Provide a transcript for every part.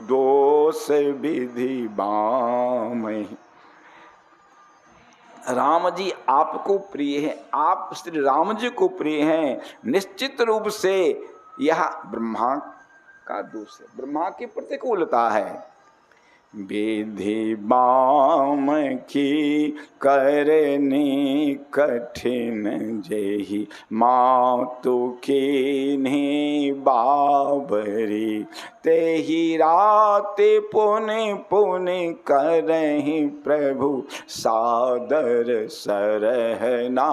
दोष विधि बामहि। राम जी आपको प्रिय है, आप श्री राम जी को प्रिय हैं, निश्चित रूप से यह ब्रह्मा का दोष है, ब्रह्मा की प्रतिकूलता है। विधि बाम की करनी कठिन जेहि मातु कीन्ही बाबरी। तेहि रात पुनि पुनि करहि प्रभु सादर सरहना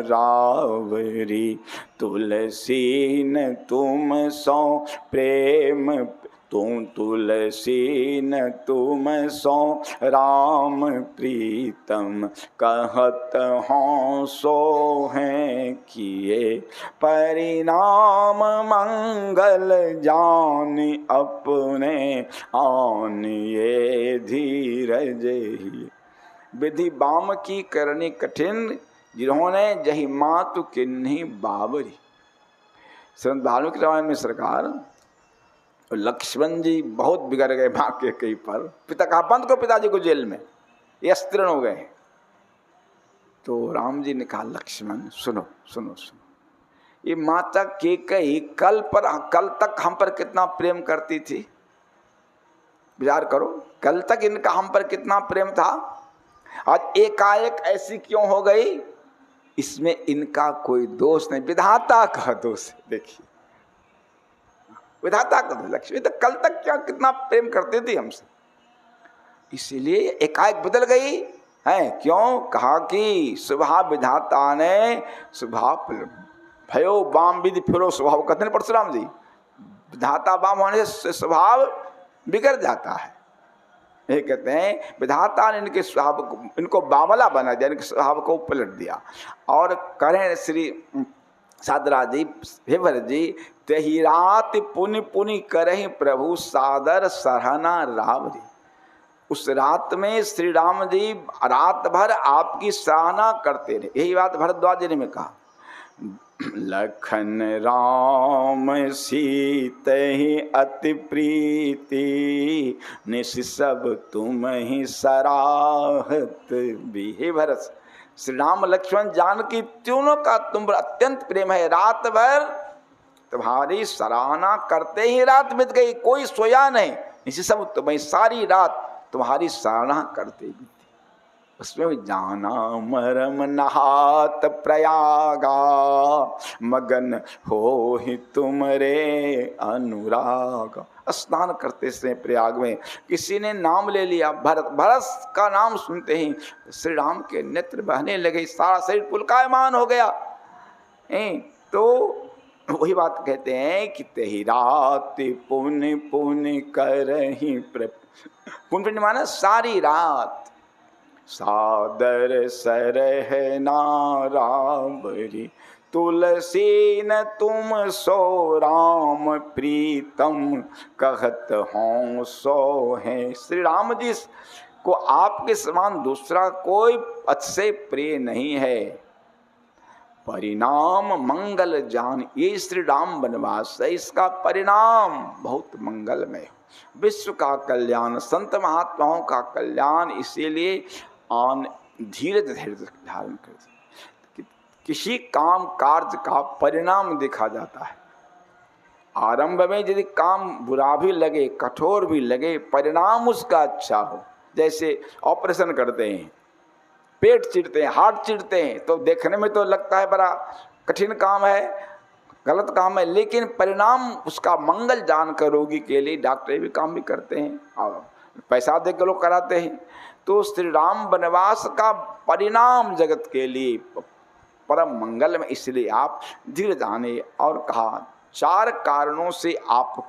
रावरी। तुलसी न तुम सो प्रेम तुलसी न तुम सो राम प्रीतम। कहत हों सो हैं किए परिणाम मंगल जान अपने आन ये धीरज ही। विधि बाम की करनी कठिन जिन्होंने जही मातु किन्ही बाबरी। संत भानु के रामायण में सरकार लक्ष्मण जी बहुत बिगड़ गए मां के कई पर, पिता कहा बंद करो पिताजी को जेल में, ये अस्त्रीण हो गए। तो राम जी ने कहा लक्ष्मण सुनो सुनो सुनो, ये माता कैकेयी कल तक हम पर कितना प्रेम करती थी, विचार करो, कल तक इनका हम पर कितना प्रेम था, आज एकाएक ऐसी क्यों हो गई। इसमें इनका कोई दोष नहीं, विधाता का दोष है। देखिए विधाता का दोष, लक्ष्मी तो कल तक क्या कितना प्रेम करती थी हमसे, इसीलिए एकाएक बदल गई है। क्यों कहा कि स्वभाव विधाता ने स्वभाव भयो बाम विधि फिरो स्वभाव, कहते हैं परशुराम जी, विधाता बाम होने से स्वभाव बिगड़ जाता है। ये कहते हैं विधाता ने इनके स्वभाव को, इनको बामला बना दिया, इनके स्वभाव को पलट दिया। और करें श्री सादरा जी, हे भरत जी, तेहि रात पुनि पुनि करहि प्रभु सादर सरहना रावरी। उस रात में श्री राम जी रात भर आपकी सराहना करते रहे। यही बात भरद्वाज जी ने कहा, लखन राम सीतहि अति प्रीति, निश सब तुम ही सराहत भी। हे भरत, श्री राम लक्ष्मण जानकी तीनों का तुम पर अत्यंत प्रेम है, रात भर तुम्हारी सराहना करते ही रात बीत गई, कोई सोया नहीं, इसी सब तुम्हें सारी रात तुम्हारी सराहना करते भी थी। उसमें जाना मरम नहात प्रयागा, मगन हो ही तुमरे अनुराग। स्नान करते से प्रयाग में किसी ने नाम ले लिया, भरत, भरत का नाम सुनते ही श्री राम के नेत्र बहने लगे, सारा शरीर पुलकायमान हो गया। तो वही बात कहते हैं कि तेहि रात पुनि पुनि करहि पुण्य माना सारी रात, सादर सरहना रावरी। तुलसी न तुम सो राम प्रीतम, कहत हों सो हैं। श्री राम जी को आपके समान दूसरा कोई अच्छे प्रिय नहीं है। परिणाम मंगल जान, ये श्री राम वनवास है, इसका परिणाम बहुत मंगलमय हो, विश्व का कल्याण, संत महात्माओं का कल्याण। इसीलिए आन धीरज धारण कर, किसी काम कार्य का परिणाम देखा जाता है। आरंभ में यदि काम बुरा भी लगे, कठोर भी लगे, परिणाम उसका अच्छा हो। जैसे ऑपरेशन करते हैं, पेट चिरते हैं, हार्ट चिरते हैं, तो देखने में तो लगता है बड़ा कठिन काम है, गलत काम है, लेकिन परिणाम उसका मंगल जानकर रोगी के लिए डॉक्टर भी काम भी करते हैं और पैसा दे के लोग कराते हैं। तो श्री राम वनवास का परिणाम जगत के लिए परम मंगल में, इसलिए आप धीरज आने। और कहा 4 कारणों से आपको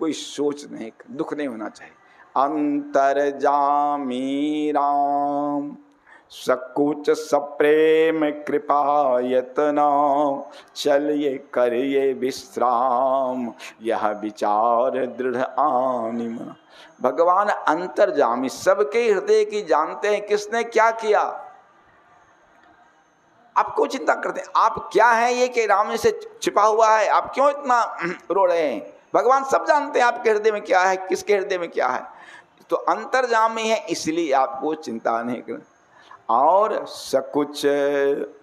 कोई सोच नहीं, दुख नहीं होना चाहिए। अंतर्जामी राम, सकुच सप्रेम कृपा यतना, चलिए करिए विश्राम, यह विचार दृढ़ आनिमा। भगवान अंतर्जामी, सबके हृदय की जानते हैं, किसने क्या किया। आप क्यों चिंता करते हैं, आप क्या हैं ये कि राम से छिपा हुआ है, आप क्यों इतना रो रहे हैं। भगवान सब जानते हैं आपके हृदय में क्या है, किसके हृदय में क्या है, तो अंतर्यामी है, इसलिए आपको चिंता नहीं करना। और सकुच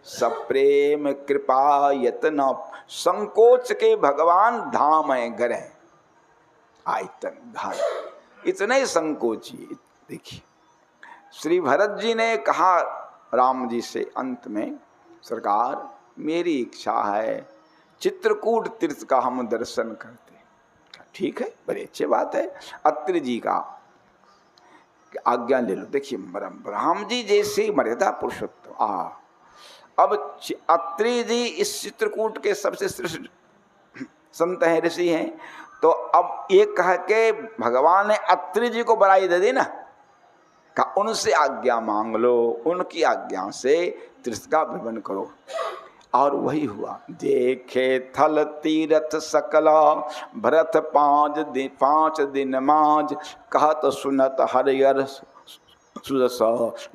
सप्रेम कृपा यत्न, संकोच के भगवान धाम है, घर है, आयतन घर, इतने संकोची। देखिए श्री भरत जी ने कहा राम जी से अंत में, सरकार मेरी इच्छा है चित्रकूट तीर्थ का हम दर्शन करते। ठीक है, बड़ी अच्छी बात है, अत्रि जी का आज्ञा ले लो। देखिए राम जी जैसे मर्यादा पुरुषोत्तम अब अत्रि जी इस चित्रकूट के सबसे श्रेष्ठ संत हैं, ऋषि हैं, तो अब ये कह के भगवान ने अत्रि जी को बधाई दे दी ना, कहा उनसे आज्ञा मांग लो, उनकी आज्ञा से तीर्थ का भ्रमण करो। और वही हुआ। देखे थल तीरथ सकला, भरत 5 दिन माज, कहत सुनत हरियर सुदस,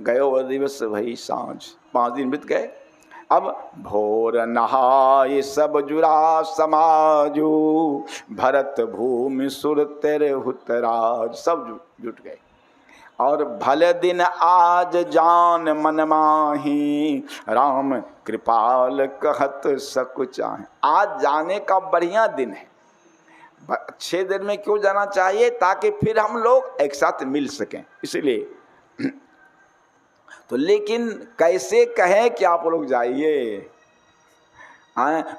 गयो दिवस वही सांझ। 5 दिन बीत गए। अब भोर नहाय सब जुरा समाजू, भरत भूमि सुर तेरे हुतराज, सब जुट गए। और भले दिन आज जान मन माही, राम कृपाल कहत सकुचाहे। आज जाने का बढ़िया दिन है, अच्छे दिन में क्यों जाना चाहिए, ताकि फिर हम लोग एक साथ मिल सकें, इसलिए। तो लेकिन कैसे कहें कि आप लोग जाइए।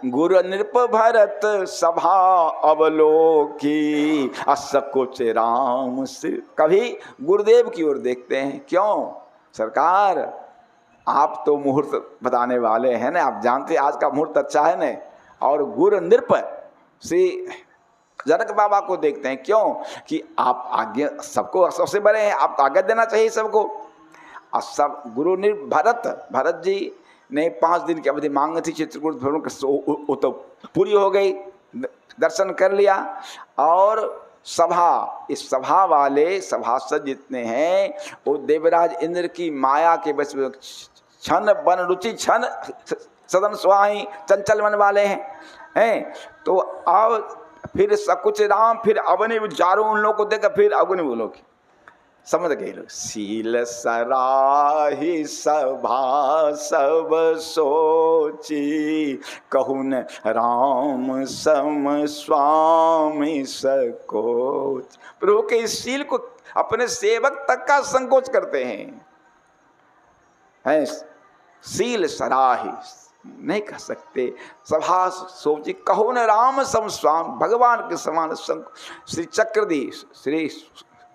गुरु नृप भरत सभा अवलोकी, असकुच राम से। कभी गुरुदेव की ओर देखते हैं, क्यों सरकार आप तो मुहूर्त बताने वाले हैं ना, आप जानते आज का मुहूर्त अच्छा है ना। और गुरु नृप श्री जनक बाबा को देखते हैं, क्यों कि आप आज्ञा, सबको सबसे बड़े हैं, आप आज्ञा देना चाहिए सबको। और सब गुरु नृप भरत जी ने 5 दिन की अवधि मांगी थी चित्रकूट भ्रमण, वो तो पूरी हो गई, दर्शन कर लिया। और सभा, इस सभा वाले सभासद जितने हैं वो देवराज इंद्र की माया के बस क्षण बन रुचि क्षण सदन सुहाई चंचल मन वाले हैं। तो अब फिर सकुच राम, फिर अवनि विचारों उन लोगों को देखकर फिर अवनि बोलो की समझ गए लोग। सील सराही सभा सब सोची, कहून राम सम स्वामी सकोच। प्रभु के इस सील को अपने सेवक तक का संकोच करते हैं। सील सराही नहीं कह सकते, सभा सोची, कहून राम सम स्वामी, भगवान के समान। श्री चक्रदी, श्री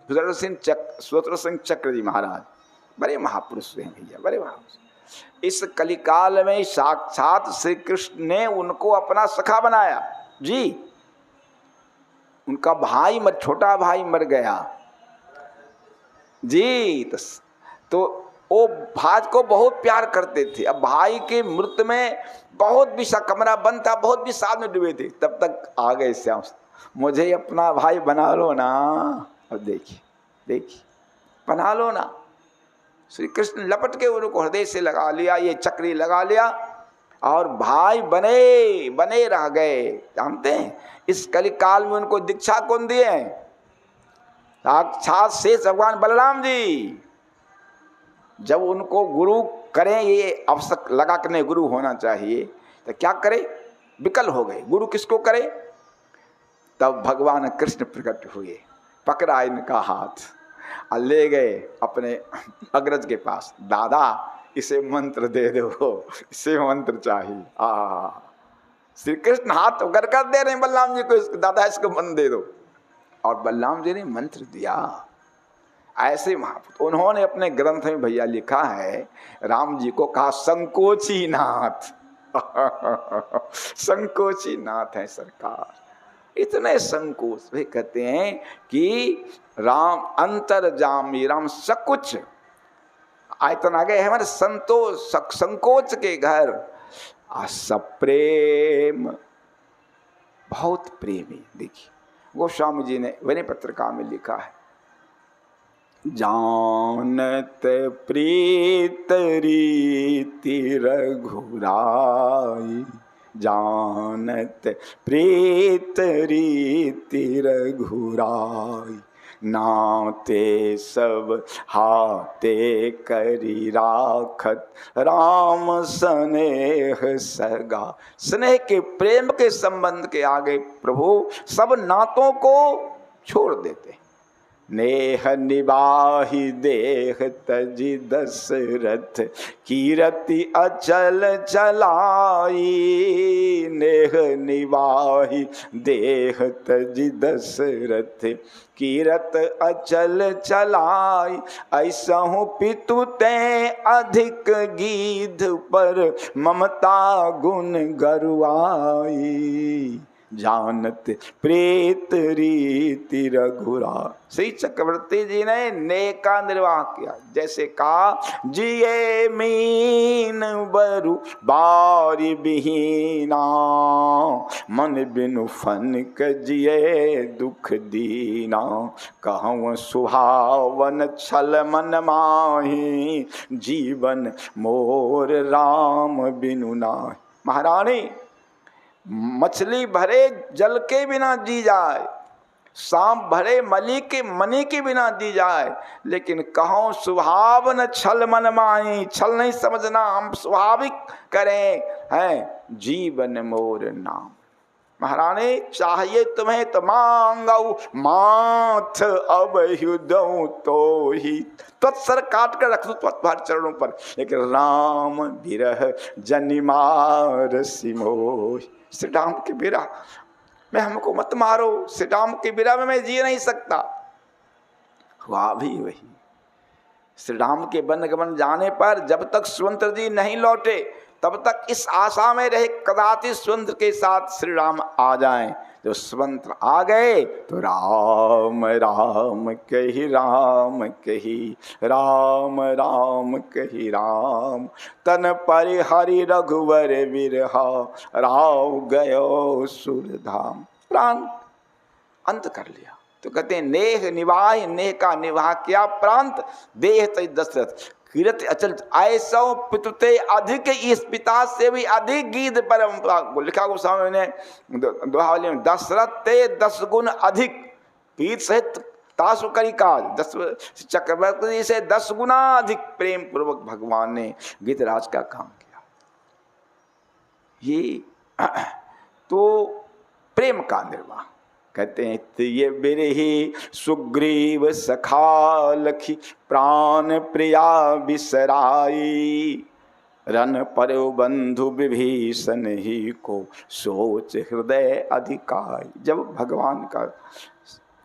सुदर्शन सिंह चक्र जी महाराज बड़े महापुरुष हैं भैया, बड़े महापुरुष। इस कलिकाल में साक्षात श्री कृष्ण ने उनको अपना सखा बनाया जी। उनका भाई छोटा भाई मर गया जी, तो वो भाई को बहुत प्यार करते थे। अब भाई के मृत्यु में बहुत भी कमरा बंद था, बहुत भी साथ में डूबे थे, तब तक आ गए श्याम, मुझे अपना भाई बना लो ना। अब देखिए बना लो ना। श्री कृष्ण लपट के उनको हृदय से लगा लिया, ये चक्री लगा लिया, और भाई बने रह गए। जानते हैं इस कलिकाल में उनको दीक्षा कौन दिए? साक्षात शेष भगवान बलराम जी। जब उनको गुरु करें, ये आवश्यक लगा करने गुरु होना चाहिए, तो क्या करे, विकल हो गए, गुरु किसको करे? तब भगवान कृष्ण प्रकट हुए, पकड़ा इनका हाथ और ले गए अपने अग्रज के पास। दादा इसे मंत्र दे दो, इसे मंत्र चाहिए। श्री कृष्ण हाथ उगर कर दे रहे हैं बलराम जी को, दादा इसको मंत्र दे दो। और बलराम जी ने मंत्र दिया। ऐसे महापुरुष, उन्होंने अपने ग्रंथ में भैया लिखा है, राम जी को कहा संकोची नाथ। संकोची नाथ है सरकार, इतने संकोच। वे कहते हैं कि राम अंतर्जामी, राम सकुच, आयतन आ गए हमारे संतोष संकोच के घर। सप्रेम, बहुत प्रेमी। देखिए गोस्वामी जी ने वनी पत्रिका में लिखा है, जानत प्रीत रीति रघुराई, जानत प्रीत रीति रघुराई। नाते सब हाथे करी राखत राम स्नेह सगा। स्नेह के प्रेम के संबंध के आगे प्रभु सब नातों को छोड़ देते। नेह निबाहि देह तजि दशरथ कीरति अचल चलाई। नेह निबाहि देह तजि दशरथ कीरत अचल चलाई। ऐसहु पितु ते अधिक गीध पर ममता गुण गरुआई। जानत प्रीत रीति रघुरा। श्री चक्रवर्ती जी ने नेह का निर्वाह किया। जैसे कहा जिये मीन बरु बारी बिहीना। मन बिनु फनक जिये दुख दीना। कहूँ सुहावन छल मन माही। जीवन मोर राम बिनु नाहि। महारानी मछली भरे जल के बिना जी जाए, सांप भरे मली के मनी के बिना दी जाए, लेकिन कहो सुभावन छल मन माही। छल नहीं समझना, हम स्वाभाविक करें हैं जीवन मोर नाम। महारानी चाहिए तुम्हें तो मांगो माथ अब युदऊ तो ही। तत्सर काट कर रख दो तुम्हारे चरणों पर, लेकिन राम बिरह जनिमार सिमोह। श्री राम के बिरह में हमको मत मारो, श्री राम के बिरह में मैं जी नहीं सकता। हुआ भी वही। श्री राम के वन गमन जाने पर जब तक सुमंत्र जी नहीं लौटे तब तक इस आशा में रहे कदाचित सुमंत्र के साथ श्री राम आ जाएं। जो सुमंत्र आ गए तो राम राम कही राम कही राम राम कही राम। तन पर हरि रघुवर बिरहा राव गयो सुरधाम। प्राण अंत कर लिया। तो कहते हैं नेह निवाह, नेह का निवाह किया प्रांत देह तज दशरथ कीरत अचल। ऐसो पितुते अधिक, इस पिता से भी अधिक गीत परम। लिखा गोस्वामी ने दोहावली में, दशरथ ते 10 गुण अधिक पीत सहित तासु करी काज। चक्रवर्ती से 10 गुना अधिक प्रेम पूर्वक भगवान ने गीतराज का काम किया। ये तो प्रेम का निर्वाह। कहते हैं ये बिरही सुग्रीव सखा लखी प्राण प्रिया बिसराई। रन परो बंधु विभीषण ही को सोच हृदय अधिकाई। जब भगवान का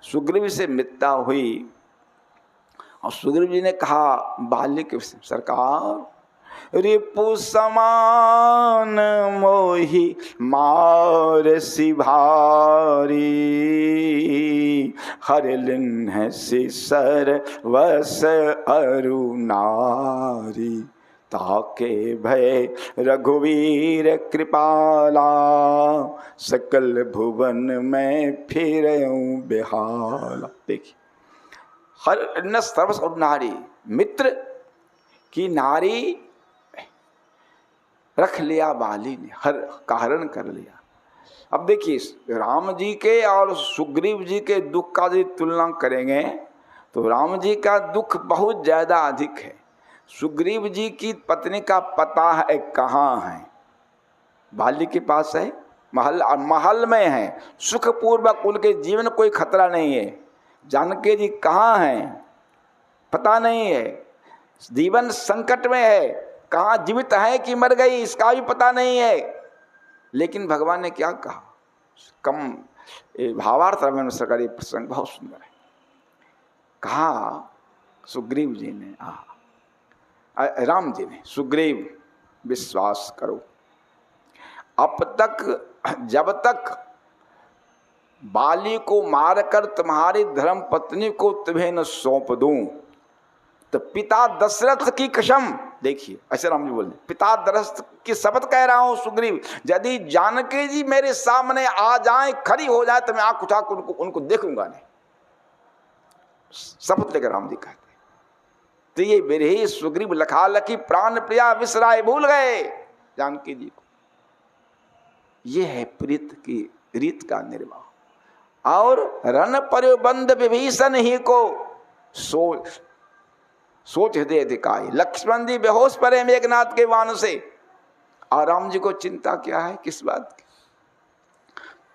सुग्रीव से मित्रता हुई और सुग्रीव जी ने कहा बाल्य के सरकार रिपु समान मोहि मारसी भारी। हरलिन सिसर वस अरु नारी। ताके भय रघुवीर कृपाला सकल भुवन में फिरऊं बेहाला। देखिए हर सर्वस और नारी, मित्र की नारी रख लिया बाली ने, हर का हरण कर लिया। अब देखिए राम जी के और सुग्रीव जी के दुख का यदि तुलना करेंगे तो राम जी का दुख बहुत ज्यादा अधिक है। सुग्रीव जी की पत्नी का पता है कहाँ है, बाली के पास है, महल में है, सुखपूर्वक उनके जीवन कोई खतरा नहीं है। जानकी जी कहाँ हैं पता नहीं है, जीवन संकट में है, कहाँ जीवित है कि मर गई इसका भी पता नहीं है। लेकिन भगवान ने क्या कहा, कम भावार्थ में सरकारी प्रसंग बहुत सुंदर है। कहा सुग्रीव जी ने, राम जी ने, सुग्रीव विश्वास करो, अब तक जब तक बाली को मारकर तुम्हारी धर्म पत्नी को तुम्हें न सौंप दूं तो पिता दशरथ की कसम, देखिए ऐसे राम जी बोले, पिता दशरथ की शपथ कह रहा हूं सुग्रीव, यदि जानकी जी मेरे सामने आ जाएं, खड़ी हो जाए तो मैं आंख उठा कर उनको देखूंगा नहीं। शपथ लेकर राम जी कहते। तो ये बिरही सुग्रीव लखा लखी प्राण प्रिया विसराए, भूल गए जानकी जी को। ये है प्रीत की रीत का निर्वाह। और रण परिबंध विभीषण ही को सोच हृदय अधिकाई। लक्ष्मण जी बेहोश पड़े मेघनाथ के बाण से, और राम जी को चिंता क्या है, किस बात की?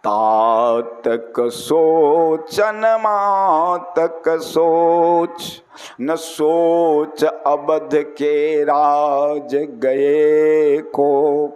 तातक सोचन मातक सोच, न सोच अवध के राज गए को।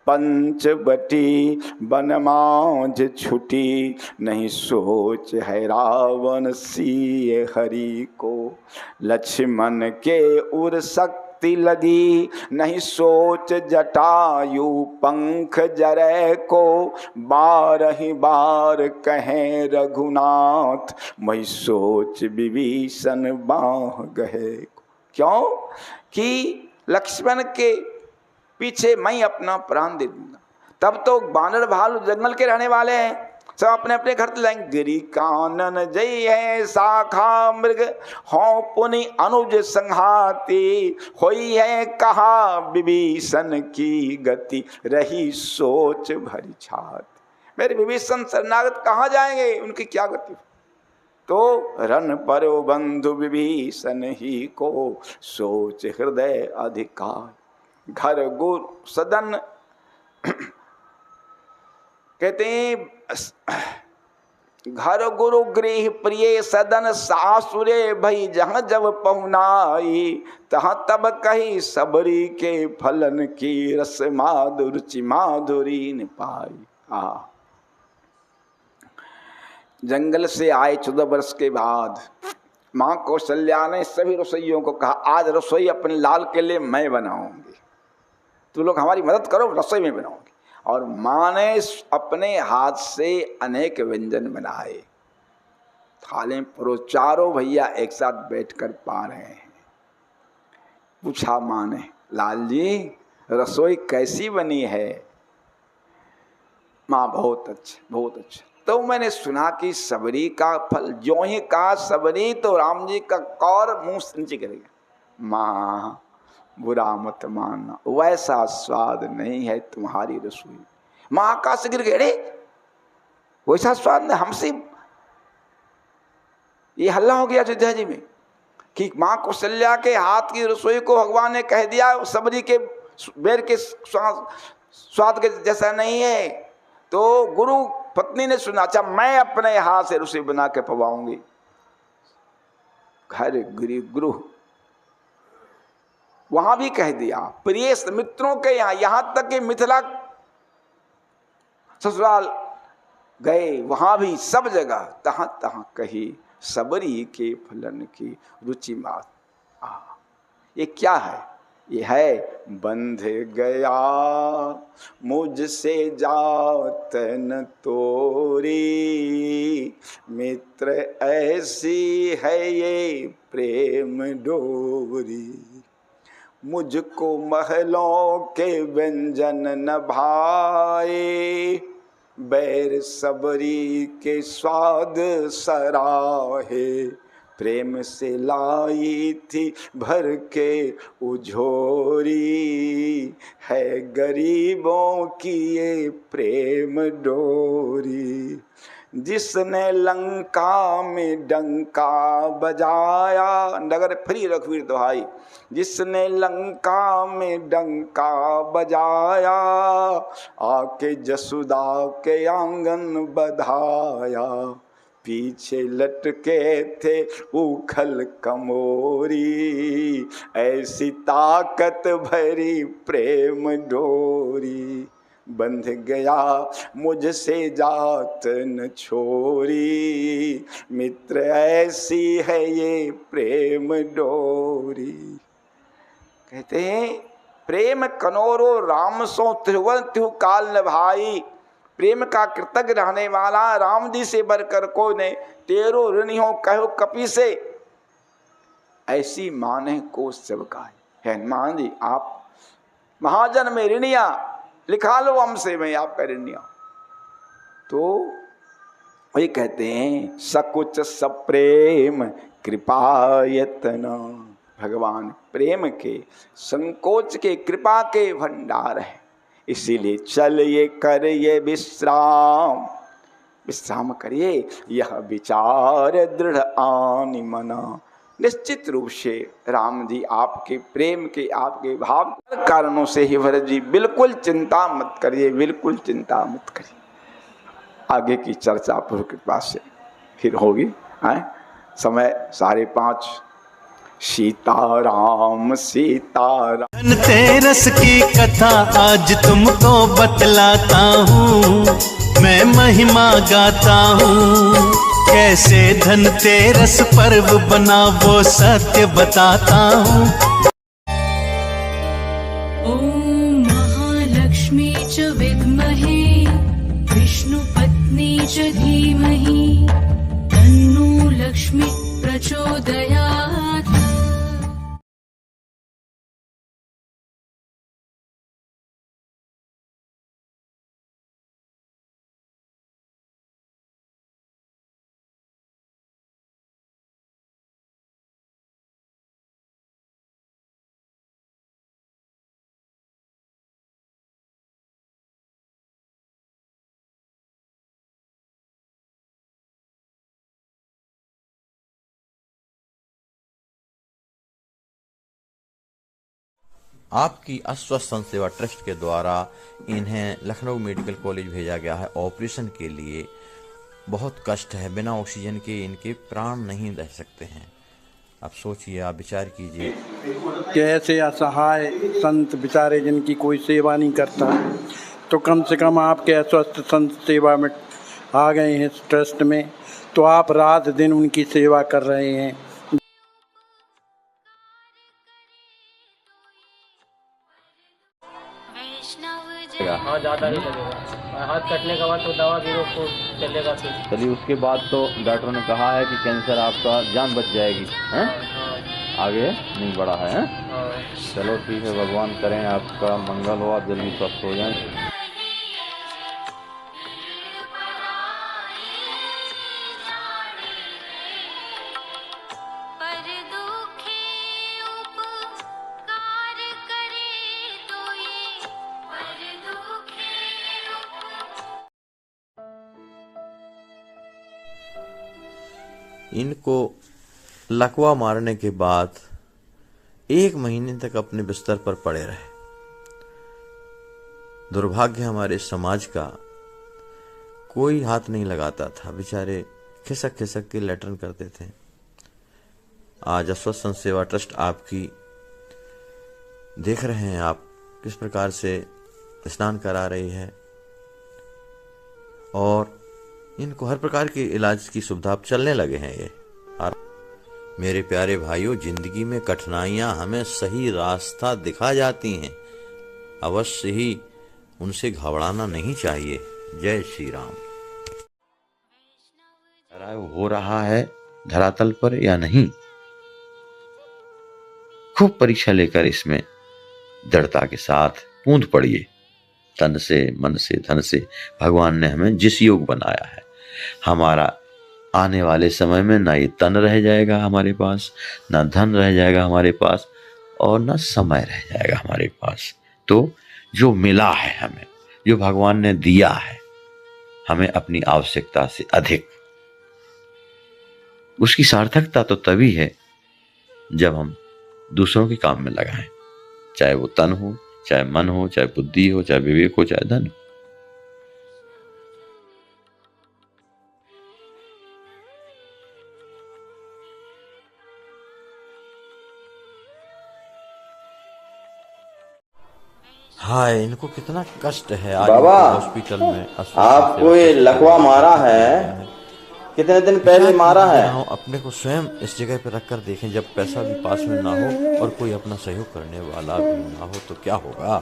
पंचवटी बनमाझ छुटी, नहीं सोच है रावण सिय हरि को। लक्ष्मण के उर शक्ति लगी, नहीं सोच जटायु पंख जरै को। 12 बार कहें रघुनाथ, मैं सोच विभीषण बाह गहे। क्यों? कि लक्ष्मण के पीछे मैं अपना प्राण दे दूंगा। तब तो बानर भालू जंगल के रहने वाले हैं, सब अपने अपने घर से लाएंगे। गिरी कानन जय है शाखा मृग, हो पुनि अनुज संहाती। होई है कहा विभीषण की गति, रही सोच भरी छाती। मेरे विभीषण शरणागत कहाँ जाएंगे, उनकी क्या गति? तो रन परो बंधु विभीषण ही को, सोच हृदय अधिकार। घर गुरु सदन कहते हैं, घर गुरु गृह प्रिय सदन सासुरे भई। जहाँ जब पहुनाई, तहाँ तब कही सबरी के फलन की। रस माधुर्चि माधुरी न पाई। जंगल से आए 14 वर्ष के बाद माँ कौशल्या ने सभी रसोइयों को कहा, आज रसोई अपने लाल के लिए मैं बनाऊंगी, तो लोग हमारी मदद करो, रसोई में बनाओगे। और माँ ने अपने हाथ से अनेक व्यंजन बनाए, थाले में परो। चारों भैया एक साथ बैठकर पा रहे हैं। पूछा माँ ने, लाल जी रसोई कैसी बनी है? माँ बहुत अच्छा, बहुत अच्छा। तो मैंने सुना कि सबरी का फल, जो ही कहा सबरी तो राम जी का कौर मुंह नीचे गिरेगा। माँ बुरा मत मानना, वैसा स्वाद नहीं है तुम्हारी रसोई। माँ आकाश से गिर गए, वैसा स्वाद नहीं हमसे। ये हल्ला हो गया अयोध्या जी में कि माँ कौशल्या के हाथ की रसोई को भगवान ने कह दिया सबरी के बेर के स्वाद के जैसा नहीं है। तो गुरु पत्नी ने सुना, अच्छा मैं अपने हाथ से रसोई बना के पवाऊंगी। घर गुरु वहां भी कह दिया, प्रिय मित्रों के यहां तक कि मिथिला ससुराल गए, वहां भी सब जगह तहां तहां कही सबरी के फलन की रुचि मात। ये क्या है? ये है बंध गया मुझसे जात न तोरी, मित्र ऐसी है ये प्रेम डोरी। मुझको महलों के व्यंजन न भाए, बैर सबरी के स्वाद सराहे। प्रेम से लाई थी भर के उझोरी, है गरीबों की ये प्रेम डोरी। जिसने लंका में डंका बजाया, नगर फ्री रघुवीर दोहाई। जिसने लंका में डंका बजाया, आके जसुदा के आंगन बधाया। पीछे लटके थे उखल कमोरी, ऐसी ताकत भरी प्रेम डोरी। बंध गया मुझसे जात न छोरी, मित्र ऐसी है ये प्रेम डोरी। कहते हैं प्रेम कनोरो राम सो त्रिभुवन तिहु काल न भाई। प्रेम का कृतज्ञ रहने वाला राम जी से बढ़कर कोई नहीं। तेरो ऋणी हो कहो कपि से, ऐसी माने को सबका है। हनुमान जी आप महाजन में ऋणिया लिखा लो हमसे, मैं आपका ऋणिया। तो वही कहते हैं सकुच सप्रेम कृपायतना। भगवान प्रेम के, संकोच के, कृपा के भंडार है। इसीलिए चलिए करिए विश्राम, विश्राम करिए, यह विचार दृढ़ आनि मना। निश्चित रूप से राम जी आपके प्रेम के, आपके भाव कारणों से ही भरत जी बिल्कुल चिंता मत करिए, बिल्कुल चिंता मत करिए। आगे की चर्चा प्रभु कृपा से फिर होगी। समय 5:30। सीताराम सीताराम। धनतेरस की कथा आज तुमको बतलाता हूँ, मैं महिमा गाता हूँ। कैसे धनतेरस पर्व बना वो सत्य बताता हूँ। ओम महालक्ष्मी च विद्महे विष्णुपत्नी च धीमहि तन्नो लक्ष्मी प्रचोदयात्। आपकी अस्वस्थ संत सेवा ट्रस्ट के द्वारा इन्हें लखनऊ मेडिकल कॉलेज भेजा गया है ऑपरेशन के लिए। बहुत कष्ट है, बिना ऑक्सीजन के इनके प्राण नहीं रह सकते हैं। आप सोचिए, आप विचार कीजिए कि ऐसे असहाय संत बेचारे जिनकी कोई सेवा नहीं करता, तो कम से कम आपके अस्वस्थ संत सेवा में आ गए हैं इस ट्रस्ट में, तो आप रात दिन उनकी सेवा कर रहे हैं। हाँ, ज़्यादा नहीं लगेगा। हाथ कटने के बाद तो दवा भी रोक चलेगा फिर। चलिए, उसके बाद तो डॉक्टर ने कहा है कि कैंसर आपका जान बच जाएगी, हैं? आगे नहीं बढ़ा है, हैं? चलो ठीक है, भगवान करें आपका मंगल हो, आप जल्दी स्वस्थ हो जाएं। इनको लकवा मारने के बाद 1 महीने तक अपने बिस्तर पर पड़े रहे। दुर्भाग्य हमारे समाज का, कोई हाथ नहीं लगाता था, बेचारे खिसक खिसक के लेटरिन करते थे। आज अस्वस्थ संत सेवा ट्रस्ट आपकी देख रहे हैं आप किस प्रकार से स्नान करा रही है, और इनको हर प्रकार के इलाज की सुविधा अब चलने लगे हैं ये। और मेरे प्यारे भाइयों, जिंदगी में कठिनाइयां हमें सही रास्ता दिखा जाती हैं, अवश्य ही उनसे घबराना नहीं चाहिए। जय श्री राम। हो रहा है धरातल पर या नहीं, खूब परीक्षा लेकर इसमें दृढ़ता के साथ कूद पड़िए। तन से, मन से, धन से भगवान ने हमें जिस योग बनाया है, हमारा आने वाले समय में ना ये तन रह जाएगा हमारे पास, ना धन रह जाएगा हमारे पास, और ना समय रह जाएगा हमारे पास। तो जो मिला है हमें, जो भगवान ने दिया है हमें अपनी आवश्यकता से अधिक, उसकी सार्थकता तो तभी है जब हम दूसरों के काम में लगाएं, चाहे वो तन हो, चाहे मन हो, चाहे बुद्धि हो, चाहे विवेक हो, चाहे धन हो। हाय, इनको कितना कष्ट है। आज बाबा, हॉस्पिटल में आपको ये लकवा मारा है, कितने दिन पहले मारा है? अपने को स्वयं इस जगह पे रख कर देखें, जब पैसा भी पास में ना हो और कोई अपना सहयोग करने वाला भी ना हो तो क्या होगा।